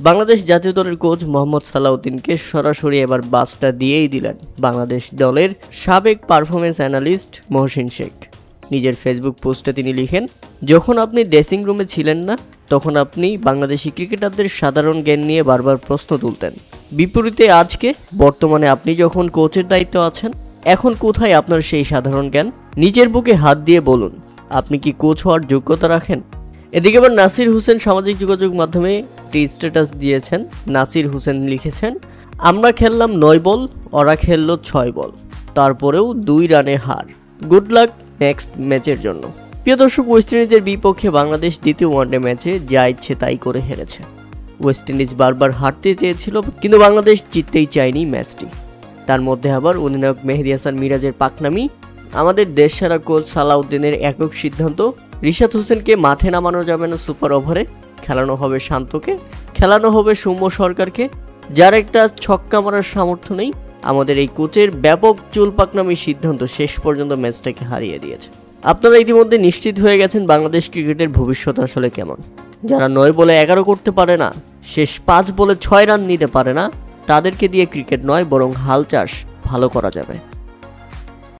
বাংলাদেশ জাতীয় দলের কোচ মোহাম্মদ সালাউদ্দিনকে সরাসরি এবার বাসটা দিয়েই দিলেন বাংলাদেশ দলের সাবেক পারফরমেন্স অ্যানালিস্ট মহসিন শেখ। নিজের ফেসবুক পোস্টে তিনি লিখেন, যখন আপনি ড্রেসিং রুমে ছিলেন না তখন আপনি বাংলাদেশি ক্রিকেটারদের সাধারণ জ্ঞান নিয়ে বারবার প্রশ্ন তুলতেন। বিপরীতে আজকে বর্তমানে আপনি যখন কোচের দায়িত্ব আছেন, এখন কোথায় আপনার সেই সাধারণ জ্ঞান? নিজের বুকে হাত দিয়ে বলুন, আপনি কি কোচ হওয়ার যোগ্যতা রাখেন? এদিকে আবার নাসির হোসেন সামাজিক যোগাযোগ মাধ্যমে একটি স্ট্যাটাস দিয়েছেন। নাসির হোসেন লিখেছেন, আমরা খেললাম 9 বল, ওরা খেললো 6 বল, তারপরেও 2 রানে হার। গুড লাক নেক্সট ম্যাচের জন্য। প্রিয় দর্শক, ওয়েস্ট ইন্ডিজের বিপক্ষে বাংলাদেশ দ্বিতীয় ওয়ানডে ম্যাচে যা ইচ্ছে তাই করে হেরেছে। ওয়েস্ট ইন্ডিজ বারবার হারতে চেয়েছিল, কিন্তু বাংলাদেশ জিততেই চায়নি ম্যাচটি। তার মধ্যে আবার অধিনায়ক মেহেদী হাসান মিরাজের পাকনামি, আমাদের দেশসেরা কোচ সালাউদ্দিনের একক সিদ্ধান্ত, রিশাদ হোসেনকে মাঠে নামানো যাবে না সুপার ওভারে, খেলানো হবে শান্তকে, খেলানো হবে সৌম্য সরকারকে, যার একটা ছক্কা মারার সামর্থ্য নেই। আমাদের এই কোচের ব্যাপক চুল পাকনামি সিদ্ধান্ত শেষ পর্যন্ত ম্যাচটাকে হারিয়ে দিয়েছে। আপনারা ইতিমধ্যে নিশ্চিত হয়ে গেছেন বাংলাদেশ ক্রিকেটের ভবিষ্যৎ আসলে কেমন। যারা 9 বলে 11 করতে পারে না, শেষ 5 বলে 6 রান নিতে পারে না, তাদেরকে দিয়ে ক্রিকেট নয় বরং হাল চাষ ভালো করা যাবে।